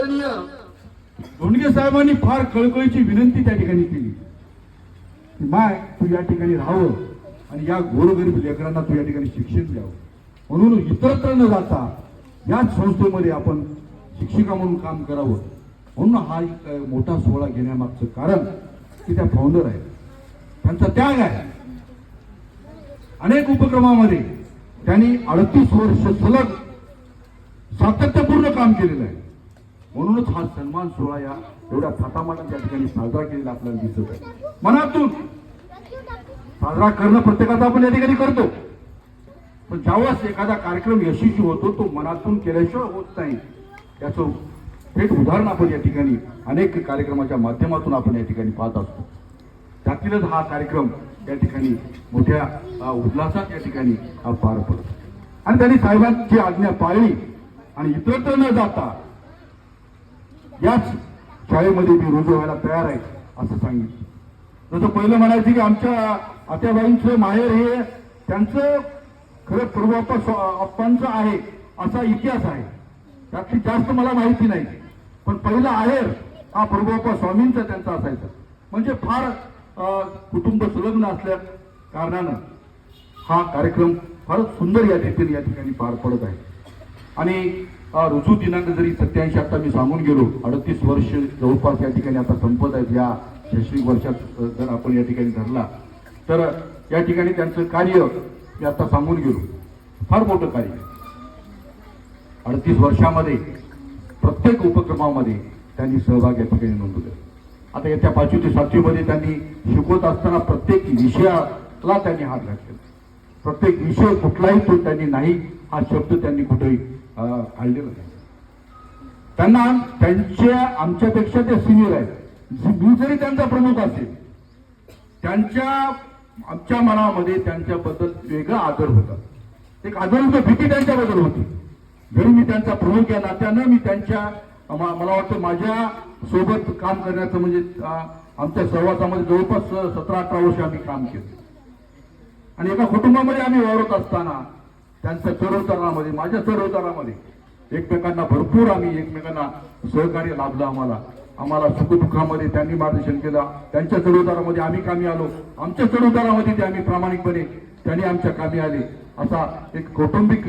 धोंडगे साहेबांनी फार कळकळीची विनंती त्या ठिकाणी केली, माय तू या ठिकाणी राहावं आणि या गोरगरीब लेकरांना तू या ठिकाणी शिक्षण द्यावं, म्हणून इतरत्र न जाता याच संस्थेमध्ये आपण शिक्षिका म्हणून काम करावं. म्हणून हा एक मोठा सोहळा घेण्यामागचं कारण की त्या फाउंडर आहेत, त्यांचा त्याग आहे. अनेक उपक्रमामध्ये त्यांनी 38 वर्ष सलग सातत्यपूर्ण काम केलेलं आहे. म्हणूनच हा सन्मान सोहळा या एवढ्या थाटामाटात त्या ठिकाणी साजरा केलेला आपल्याला दिसत आहे. मनातून साजरा करणं प्रत्येकाचा आपण या ठिकाणी करतो, पण ज्यावेळेस एखादा कार्यक्रम यशस्वी होतो तो मनातून केल्याशिवाय होत नाही. त्याचं थेट उदाहरण आपण या ठिकाणी अनेक कार्यक्रमाच्या माध्यमातून आपण या ठिकाणी पाहत असतो. त्यातीलच हा कार्यक्रम या ठिकाणी मोठ्या उल्हासात या ठिकाणी पार पडतो. आणि त्यांनी साहेबांची आज्ञा पाळली आणि इतरत्र न जाता याच शाळेमध्ये मी रुजू व्हायला तयार आहे असं सांगितलं. जसं पहिलं म्हणायचं की आमच्या आत्याबाईंचं माहेर हे त्यांचं खरं पूर्वापांचं आहे असा इतिहास आहे, त्यातली जास्त मला माहिती नाही, पण पहिला आहेर हा प्रभुबाप्पा स्वामींचा त्यांचा असायचा. म्हणजे फार कुटुंब संलग्न असल्या कारणानं हा कार्यक्रम फारच सुंदर या ठिकाणी पार पडत आहे. आणि रुजू दिनांक जरी 87 आता मी सांगून गेलो, 38 वर्ष जवळपास या ठिकाणी आता संपत आहेत. या शैक्षणिक वर्षात जर आपण या ठिकाणी धरला तर या ठिकाणी त्यांचं कार्य मी आता सांगून गेलो, फार मोठं कार्य. 38 वर्षामध्ये प्रत्येक उपक्रमामध्ये त्यांनी सहभाग या ठिकाणी नोंदवला. आता येत्या 5वी ते 7वी मध्ये त्यांनी शिकवत असताना प्रत्येक विषयाला त्यांनी हात घातला. प्रत्येक विषय कुठलाही तो त्यांनी नाही हा शब्द त्यांनी कुठेही काढलेला नाही. त्यांना आमच्यापेक्षा ते सिनियर आहेत. मी जरी त्यांचा प्रमुख असेल, आमच्या मनामध्ये त्यांच्याबद्दल वेगळा आदर होता. एक आदर भीती त्यांच्याबद्दल होती. जरी मी त्यांचा प्रमुख या नात्यानं मी मला वाटतं माझ्या सोबत काम करण्याचं म्हणजे आमच्या सहवासामध्ये जवळपास 17-18 वर्ष आम्ही काम केलं. आणि एका कुटुंबामध्ये आम्ही वावरत असताना त्यांच्या चढउतारामध्ये माझ्या चढउतारामध्ये एकमेकांना भरपूर आम्ही एकमेकांना सहकार्य लाभलं. आम्हाला सुखदुःखामध्ये त्यांनी मार्गदर्शन केलं. त्यांच्या चढउतारामध्ये आम्ही कामी आलो, आमच्या चढउतारामध्ये ते आम्ही प्रामाणिकपणे त्यांनी आमच्या कामी आले. असा एक कौटुंबिक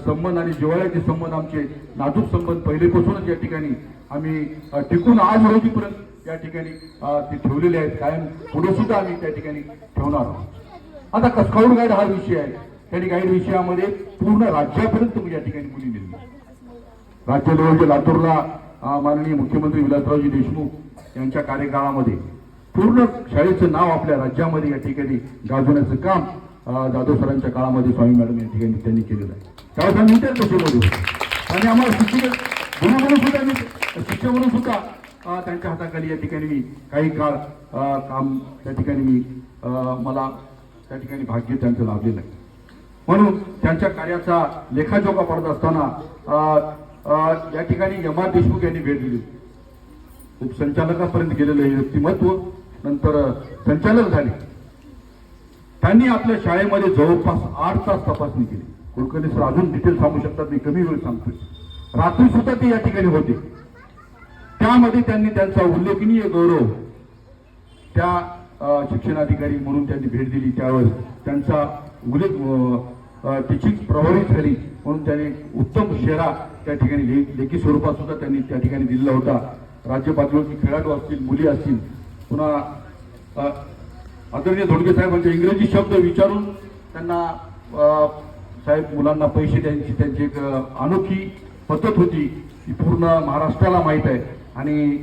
संबंध आणि जिव्हाळ्याचे संबंध, आमचे नाजूक संबंध पहिलेपासूनच या ठिकाणी आम्ही टिकून आज रोजीपर्यंत या ठिकाणी ते ठेवलेले आहेत. कायम पुढे सुद्धा आम्ही त्या ठिकाणी ठेवणार आहोत. आता स्काउट गाईड हा विषय आहे. त्यांनी गाईड विषयामध्ये पूर्ण राज्यापर्यंत या ठिकाणी मुली नेली. राज्य लेवलच्या लातूरला माननीय मुख्यमंत्री विलासरावजी देशमुख यांच्या कार्यकाळामध्ये पूर्ण शाळेचं नाव आपल्या राज्यामध्ये या ठिकाणी गाजवण्याचं काम जाधव सरांच्या काळामध्ये स्वामी मॅडम या ठिकाणी त्यांनी केलेलं आहे. त्यावेळेस आम्ही इतर कशेमध्ये आणि आम्हाला शिक्षक म्हणून सुद्धा त्यांच्या हाताखाली या ठिकाणी मी काही काळ काम त्या ठिकाणी मला त्या ठिकाणी भाग्य त्यांचं लाभलेलं आहे. म्हणून त्यांच्या कार्याचा लेखाजोखा पडत असताना या ठिकाणी एम आर देशमुख यांनी भेट दिली. उपसंचालकापर्यंत गेलेलं हे व्यक्तिमत्व नंतर संचालक झाले. त्यांनी आपल्या शाळेमध्ये जवळपास 8 तास तपासणी केली. कुलकर्णी सर अजून डिटेल सांगू शकतात, मी कमी वेळ सांगतोय. रात्री सुद्धा ते या ठिकाणी होते. त्यामध्ये त्यांनी त्यांचा उल्लेखनीय गौरव त्या शिक्षणाधिकारी म्हणून त्यांनी भेट दिली. त्यावेळेस त्यांचा टीचिंग प्रभावी झाली म्हणून त्यांनी उत्तम शेरा त्या ठिकाणी लेखी स्वरूपात सुद्धा त्यांनी त्या ठिकाणी दिलेला होता. राज्य पातळीवरची खेळाडू असतील, मुली असतील, पुन्हा आदरणीय धोंडगे साहेबांचे इंग्रजी शब्द विचारून त्यांना साहेब मुलांना पैसे द्यायची त्यांची एक अनोखी पद्धत होती, ती पूर्ण महाराष्ट्राला माहीत आहे. आणि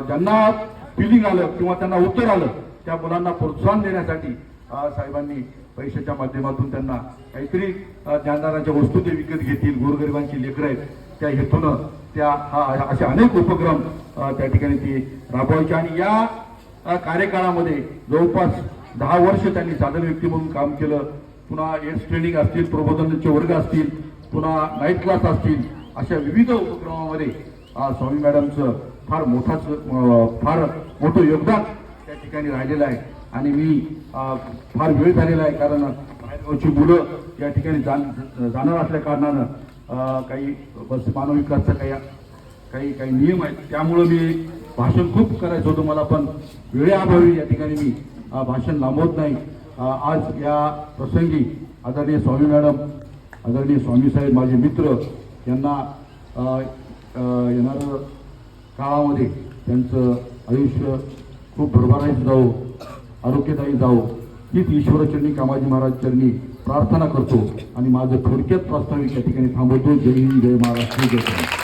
ज्यांना फिलिंग आलं किंवा त्यांना उत्तर आलं त्या मुलांना प्रोत्साहन देण्यासाठी साहेबांनी पैशाच्या माध्यमातून त्यांना काहीतरी ज्ञानदानाच्या वस्तू ते विकत घेतील, गोरगरिबांची लेकरं आहेत त्या हेतून त्या असे अनेक उपक्रम त्या ठिकाणी ते राबवायचे. आणि या कार्यकाळामध्ये जवळपास 10 वर्ष त्यांनी साधन व्यक्ती म्हणून काम केलं. पुन्हा एड्स ट्रेनिंग असतील, प्रबोधनाचे वर्ग असतील, पुन्हा नाईट क्लास असतील, अशा विविध उपक्रमामध्ये स्वामी मॅडमचं फार मोठं योगदान त्या ठिकाणी राहिलेलं आहे. आणि मी फार वेळ झालेला आहे कारण बाहेरगावची मुलं या ठिकाणी जाणार असल्या कारणानं काही बस मानव विकासचा काही काही काही नियम आहेत, त्यामुळं मी भाषण खूप करायचं होतं मला, पण वेळेअभावी या ठिकाणी मी भाषण लांबवत नाही. आज या प्रसंगी आदरणीय स्वामी मॅडम, आदरणीय स्वामी साहेब माझे मित्र यांना येणारं काळामध्ये त्यांचं आयुष्य खूप भरभराटीत जावो, आरोग्यदायी जावो हीच ईश्वरचरणी कामाजी महाराज चरणी प्रार्थना करतो आणि माझं थोडक्यात प्रास्ताविक या ठिकाणी थांबवतो. जय हिंद, जय महाराष्ट्र, जय